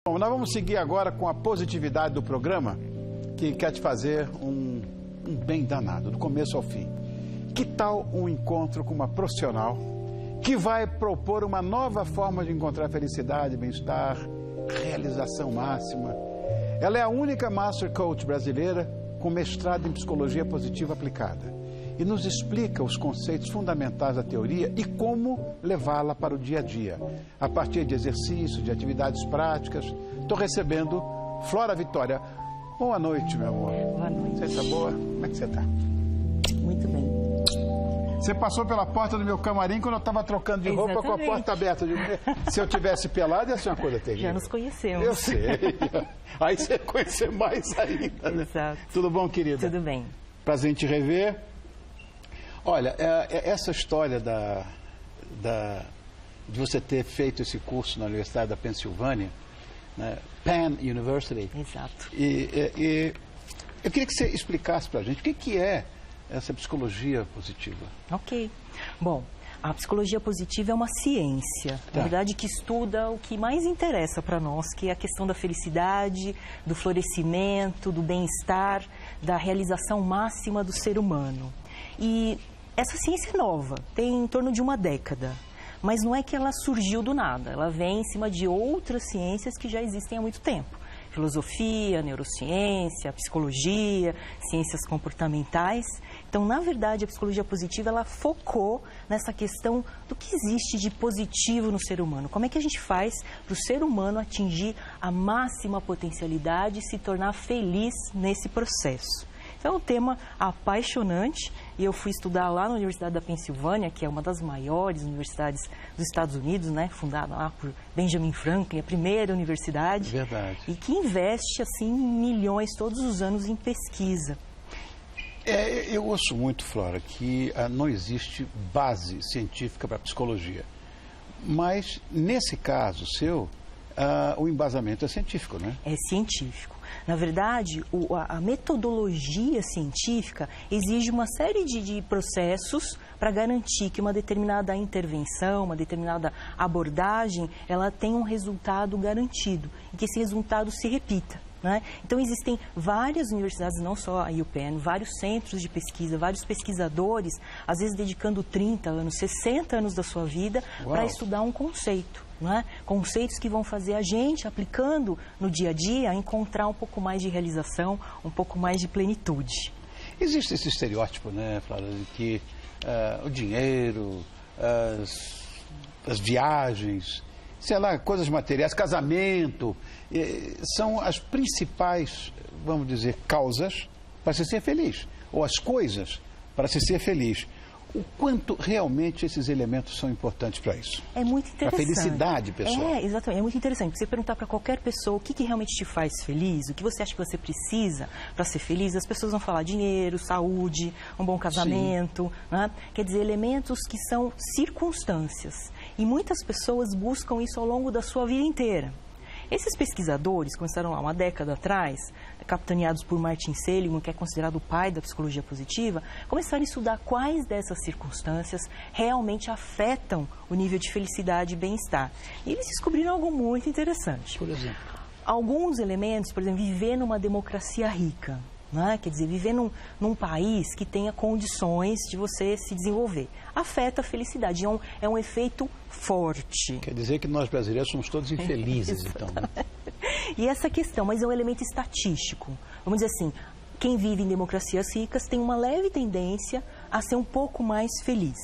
Bom, nós vamos seguir agora com a positividade do programa, que quer te fazer um bem danado, do começo ao fim. Que tal um encontro com uma profissional que vai propor uma nova forma de encontrar felicidade, bem-estar, realização máxima? Ela é a única Master Coach brasileira com mestrado em Psicologia Positiva Aplicada e nos explica os conceitos fundamentais da teoria e como levá-la para o dia a dia, a partir de exercícios, de atividades práticas. Estou recebendo Flora Vitória. Boa noite, meu amor. Boa noite. Você está boa? Como é que você está? Muito bem. Você passou pela porta do meu camarim quando eu estava trocando de roupa. Exatamente. Com a porta aberta. Se eu tivesse pelado, ia ser uma coisa terrível. Já nos conhecemos. Eu sei. Aí você conhecer mais ainda, né? Exato. Tudo bom, querida? Tudo bem. Prazer em te rever. Olha, essa história de você ter feito esse curso na Universidade da Pensilvânia, né? Penn University. Exato. E eu queria que você explicasse para a gente o que é essa psicologia positiva. Ok. Bom, a psicologia positiva é uma ciência, na verdade, que estuda o que mais interessa para nós, que é a questão da felicidade, do florescimento, do bem-estar, da realização máxima do ser humano. E essa ciência é nova, tem em torno de uma década. Mas não é que ela surgiu do nada, ela vem em cima de outras ciências que já existem há muito tempo. Filosofia, neurociência, psicologia, ciências comportamentais. Então, na verdade, a psicologia positiva, ela focou nessa questão do que existe de positivo no ser humano. Como é que a gente faz para o ser humano atingir a máxima potencialidade e se tornar feliz nesse processo? Então, é um tema apaixonante e eu fui estudar lá na Universidade da Pensilvânia, que é uma das maiores universidades dos Estados Unidos, né? Fundada lá por Benjamin Franklin, a primeira universidade. Verdade. E que investe, assim, milhões todos os anos em pesquisa. Eu ouço muito, Flora, que não existe base científica para a psicologia. Mas, nesse caso seu, o embasamento é científico, né? É científico. Na verdade, a metodologia científica exige uma série de processos para garantir que uma determinada intervenção, uma determinada abordagem, ela tem um resultado garantido e que esse resultado se repita, né? Então, existem várias universidades, não só a UPenn, vários centros de pesquisa, vários pesquisadores, às vezes dedicando 30 anos, 60 anos da sua vida para estudar um conceito. Não é? Conceitos que vão fazer a gente, aplicando no dia a dia, encontrar um pouco mais de realização, um pouco mais de plenitude. Existe esse estereótipo, né, Flávia, de que o dinheiro, as viagens, sei lá, coisas materiais, casamento, são as principais, vamos dizer, causas para se ser feliz, ou as coisas para se ser feliz. O quanto realmente esses elementos são importantes para isso? É muito interessante. Para a felicidade pessoal. Exatamente. É muito interessante. Você perguntar para qualquer pessoa o que realmente te faz feliz, o que você acha que você precisa para ser feliz, as pessoas vão falar dinheiro, saúde, um bom casamento, né? Quer dizer, elementos que são circunstâncias. E muitas pessoas buscam isso ao longo da sua vida inteira. Esses pesquisadores começaram lá uma década atrás, capitaneados por Martin Seligman, que é considerado o pai da psicologia positiva, começaram a estudar quais dessas circunstâncias realmente afetam o nível de felicidade e bem-estar. E eles descobriram algo muito interessante. Por exemplo? Alguns elementos, por exemplo, viver numa democracia rica. Né? Quer dizer, viver num país que tenha condições de você se desenvolver. Afeta a felicidade, é um efeito forte. Quer dizer que nós brasileiros somos todos infelizes, então, né? E essa questão, mas é um elemento estatístico. Vamos dizer assim, quem vive em democracias ricas tem uma leve tendência a ser um pouco mais feliz.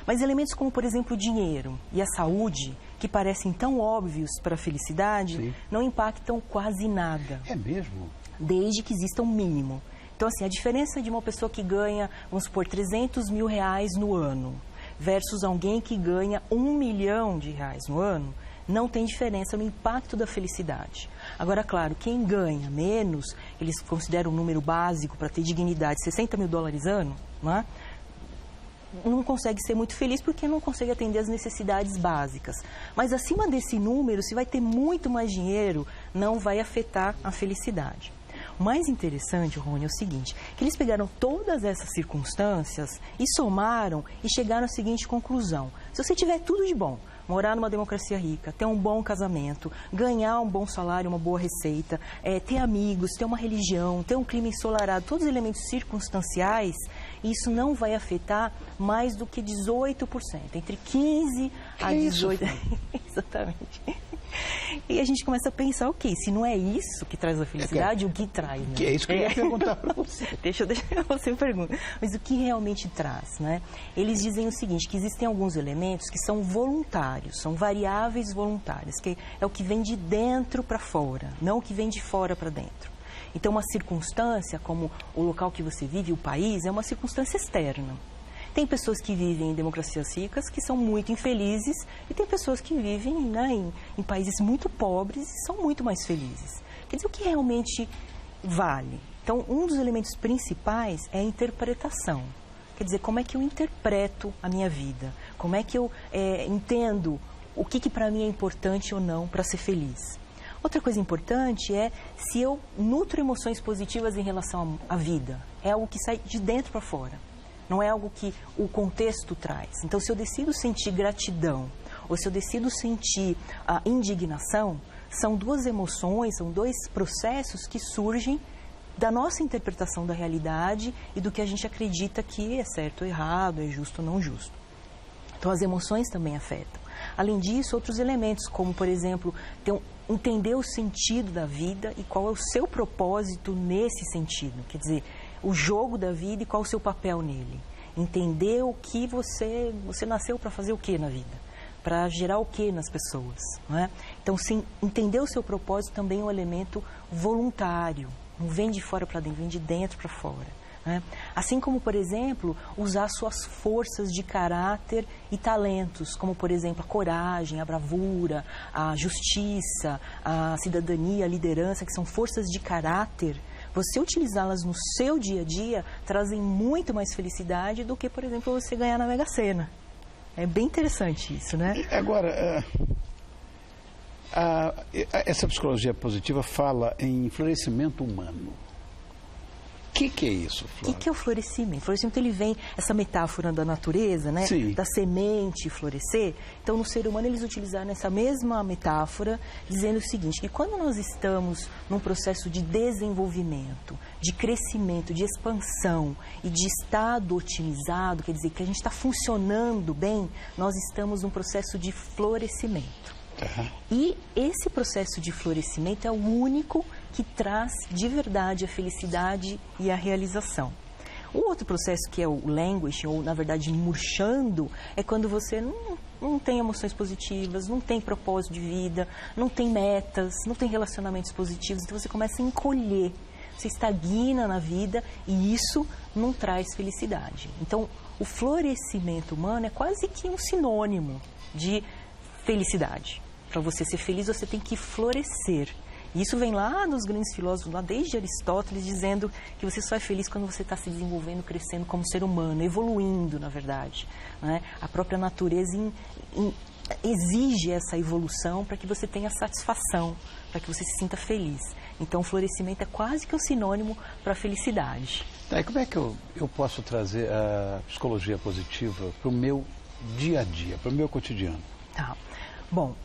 Mas elementos como, por exemplo, o dinheiro e a saúde, que parecem tão óbvios para a felicidade, não impactam quase nada. É mesmo? Desde que exista um mínimo. Então, assim, a diferença de uma pessoa que ganha, vamos supor, 300 mil reais no ano, versus alguém que ganha 1 milhão de reais no ano, não tem diferença no impacto da felicidade. Agora, claro, quem ganha menos, eles consideram um número básico para ter dignidade, 60 mil dólares ano, não é? Não consegue ser muito feliz porque não consegue atender as necessidades básicas. Mas acima desse número, se vai ter muito mais dinheiro, não vai afetar a felicidade. O mais interessante, Rony, é o seguinte, que eles pegaram todas essas circunstâncias e somaram e chegaram à seguinte conclusão. Se você tiver tudo de bom, morar numa democracia rica, ter um bom casamento, ganhar um bom salário, uma boa receita, ter amigos, ter uma religião, ter um clima ensolarado, todos os elementos circunstanciais, isso não vai afetar mais do que 18%, entre 15% a 18%. Exatamente. E a gente começa a pensar, ok, se não é isso que traz a felicidade, o que traz? Né? Que é isso que eu ia perguntar para você. Deixa você perguntar. Mas o que realmente traz, né? Eles dizem o seguinte, que existem alguns elementos que são voluntários, são variáveis voluntárias, que é o que vem de dentro para fora, não o que vem de fora para dentro. Então, uma circunstância, como o local que você vive, o país, é uma circunstância externa. Tem pessoas que vivem em democracias ricas que são muito infelizes e tem pessoas que vivem, né, em países muito pobres e são muito mais felizes. Quer dizer, o que realmente vale? Então, um dos elementos principais é a interpretação. Quer dizer, como é que eu interpreto a minha vida? Como é que eu entendo o que para mim é importante ou não para ser feliz? Outra coisa importante é se eu nutro emoções positivas em relação à vida. É algo que sai de dentro para fora. Não é algo que o contexto traz. Então, se eu decido sentir gratidão ou se eu decido sentir indignação, são duas emoções, são dois processos que surgem da nossa interpretação da realidade e do que a gente acredita que é certo ou errado, é justo ou não justo. Então, as emoções também afetam. Além disso, outros elementos, como, por exemplo, entender o sentido da vida e qual é o seu propósito nesse sentido. Quer dizer, o jogo da vida e qual é o seu papel nele. Entender o que você nasceu para fazer o que na vida, para gerar o que nas pessoas. Não é? Então, sim, entender o seu propósito também é um elemento voluntário. Não vem de fora para dentro, vem de dentro para fora. Né? Assim como, por exemplo, usar suas forças de caráter e talentos, como, por exemplo, a coragem, a bravura, a justiça, a cidadania, a liderança, que são forças de caráter. Você utilizá-las no seu dia a dia trazem muito mais felicidade do que, por exemplo, você ganhar na Mega Sena. É bem interessante isso, né? Agora, essa psicologia positiva fala em florescimento humano. O que é isso, Flora? O que é o florescimento? O florescimento, ele vem, essa metáfora da natureza, né? Sim. Da semente florescer. Então, no ser humano, eles utilizaram essa mesma metáfora, dizendo o seguinte, que quando nós estamos num processo de desenvolvimento, de crescimento, de expansão e de estado otimizado, quer dizer, que a gente está funcionando bem, nós estamos num processo de florescimento. Uhum. E esse processo de florescimento é o único que traz de verdade a felicidade e a realização. O outro processo, que é o languishing, ou na verdade murchando, é quando você não tem emoções positivas, não tem propósito de vida, não tem metas, não tem relacionamentos positivos, então você começa a encolher, você estagna na vida e isso não traz felicidade. Então, o florescimento humano é quase que um sinônimo de felicidade. Para você ser feliz, você tem que florescer. E isso vem lá dos grandes filósofos, lá desde Aristóteles, dizendo que você só é feliz quando você está se desenvolvendo, crescendo como ser humano, evoluindo, na verdade. Né? A própria natureza exige essa evolução para que você tenha satisfação, para que você se sinta feliz. Então, o florescimento é quase que um sinônimo para a felicidade. Tá, e como é que eu posso trazer a psicologia positiva para o meu dia a dia, para o meu cotidiano? Tá. Bom,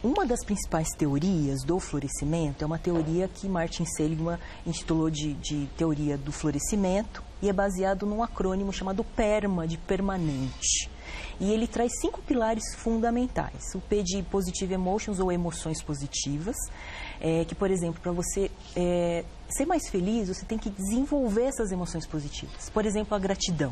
uma das principais teorias do florescimento é uma teoria que Martin Seligman intitulou de teoria do florescimento e é baseado num acrônimo chamado PERMA, de permanente. E ele traz 5 pilares fundamentais. O P de Positive Emotions, ou emoções positivas, que, por exemplo, para você ser mais feliz, você tem que desenvolver essas emoções positivas. Por exemplo, a gratidão.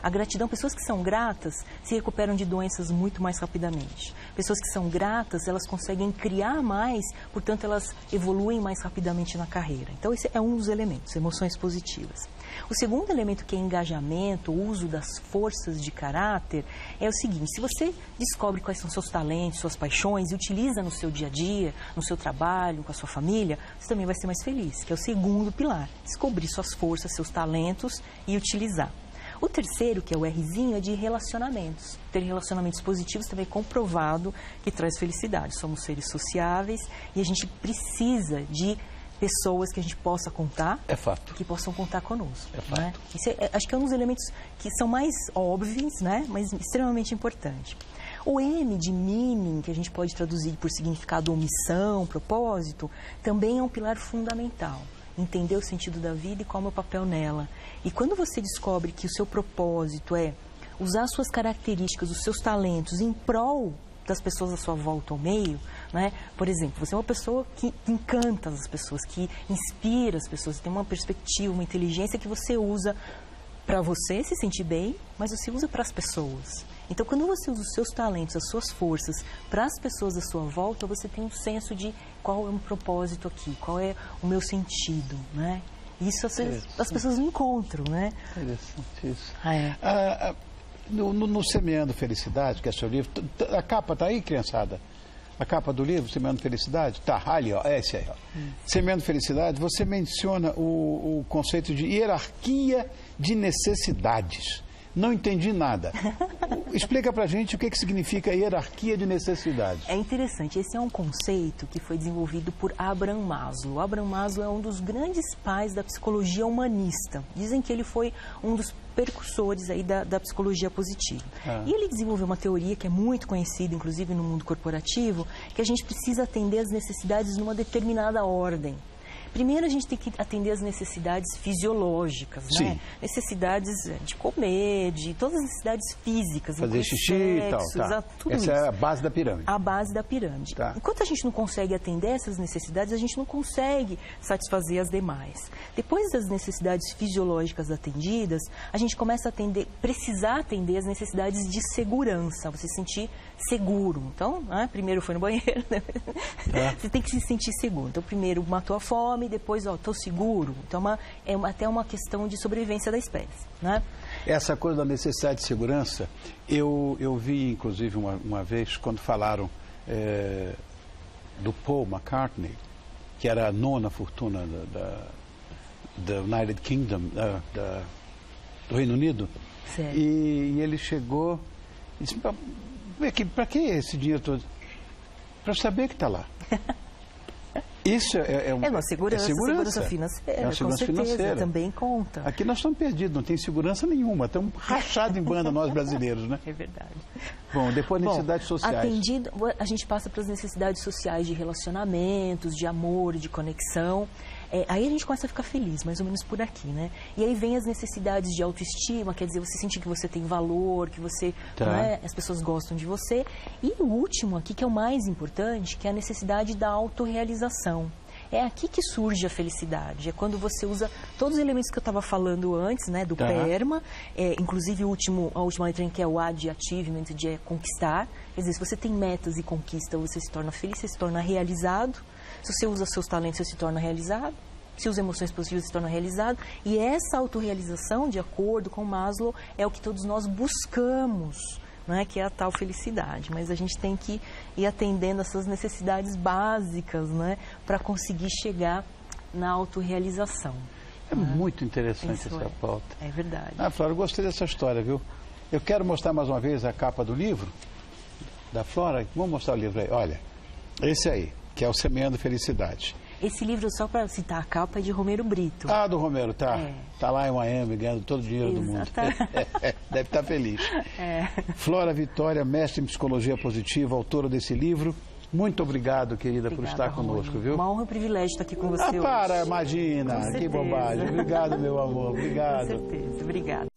A gratidão, pessoas que são gratas se recuperam de doenças muito mais rapidamente. Pessoas que são gratas, elas conseguem criar mais, portanto, elas evoluem mais rapidamente na carreira. Então, esse é um dos elementos, emoções positivas. O segundo elemento, que é engajamento, o uso das forças de caráter, é o seguinte: se você descobre quais são seus talentos, suas paixões e utiliza no seu dia a dia, no seu trabalho, com a sua família, você também vai ser mais feliz, que é o segundo pilar. Descobrir suas forças, seus talentos e utilizar. O terceiro, que é o Rzinho, é de relacionamentos. Ter relacionamentos positivos também é comprovado que traz felicidade. Somos seres sociáveis e a gente precisa de pessoas que a gente possa contar. É fato. Que possam contar conosco. É fato. Né? Isso acho que é um dos elementos que são mais óbvios, né? Mas extremamente importante. O M de meaning, que a gente pode traduzir por significado ou missão, propósito, também é um pilar fundamental. Entender o sentido da vida e qual é o meu papel nela. E quando você descobre que o seu propósito é usar suas características, os seus talentos em prol das pessoas à sua volta ao meio, né? Por exemplo, você é uma pessoa que encanta as pessoas, que inspira as pessoas, tem uma perspectiva, uma inteligência que você usa para você se sentir bem, mas você usa para as pessoas. Então, quando você usa os seus talentos, as suas forças para as pessoas à sua volta, você tem um senso de qual é o meu propósito aqui, qual é o meu sentido, né? Isso as pessoas não encontram, né? Interessante isso. No Semeando Felicidade, que é seu livro, a capa está aí, criançada? A capa do livro, Semeando Felicidade? Tá, ali, ó, é esse aí, ó. Semeando Felicidade, você menciona o conceito de hierarquia de necessidades. Não entendi nada. Explica pra gente o que significa hierarquia de necessidades. É interessante, esse é um conceito que foi desenvolvido por Abraham Maslow. Abraham Maslow é um dos grandes pais da psicologia humanista. Dizem que ele foi um dos precursores aí da psicologia positiva. E ele desenvolveu uma teoria que é muito conhecida, inclusive no mundo corporativo, que a gente precisa atender às necessidades numa determinada ordem. Primeiro, a gente tem que atender às necessidades fisiológicas, né? Necessidades de comer, de todas as necessidades físicas. Fazer xixi e tal. Tudo essa é a base da pirâmide. A base da pirâmide. Enquanto a gente não consegue atender essas necessidades, a gente não consegue satisfazer as demais. Depois das necessidades fisiológicas atendidas, a gente começa a precisar atender as necessidades de segurança, você se sentir seguro. Então, primeiro foi no banheiro, né? Você tem que se sentir seguro. Então, primeiro matou a fome, depois, estou seguro. Então, até uma questão de sobrevivência da espécie, né? Essa coisa da necessidade de segurança, eu vi, inclusive, uma vez, quando falaram do Paul McCartney, que era a nona fortuna da United Kingdom, do Reino Unido. Certo. E ele chegou e disse, para que esse dinheiro todo? Para saber que está lá. Isso é uma segurança financeira, é uma segurança com certeza, financeira. Também conta. Aqui nós estamos perdidos, não tem segurança nenhuma, estamos rachados em banda nós brasileiros, né? É verdade. Bom, depois necessidades sociais. Atendido, a gente passa para as necessidades sociais de relacionamentos, de amor, de conexão. Aí a gente começa a ficar feliz, mais ou menos por aqui, né? E aí vem as necessidades de autoestima, quer dizer, você sentir que você tem valor, que você, né, as pessoas gostam de você. E o último aqui, que é o mais importante, que é a necessidade da autorrealização. É aqui que surge a felicidade, é quando você usa todos os elementos que eu estava falando antes, né, do PERMA, inclusive a última letra que é o A de achievement, de conquistar. Quer dizer, se você tem metas e conquista, você se torna feliz, você se torna realizado. Se você usa seus talentos, você se torna realizado. Se usa emoções positivas, você se torna realizado. E essa autorrealização, de acordo com Maslow, é o que todos nós buscamos, né? Que é a tal felicidade. Mas a gente tem que ir atendendo essas necessidades básicas, né? Para conseguir chegar na autorrealização. É muito interessante essa pauta. É verdade. Flora, eu gostei dessa história, viu? Eu quero mostrar mais uma vez a capa do livro da Flora. Vamos mostrar o livro aí. Olha, esse aí, que é o Semeando Felicidade. Esse livro, só para citar a capa, é de Romero Brito. Do Romero, tá. Tá lá em Miami, ganhando todo o dinheiro do mundo. Deve estar feliz. Flora Vitória, mestre em Psicologia Positiva, autora desse livro. Muito obrigado, querida, por estar conosco, viu? Uma honra e um privilégio estar aqui com você hoje. Imagina, que bobagem. Obrigado, meu amor, obrigado. Com certeza, obrigada.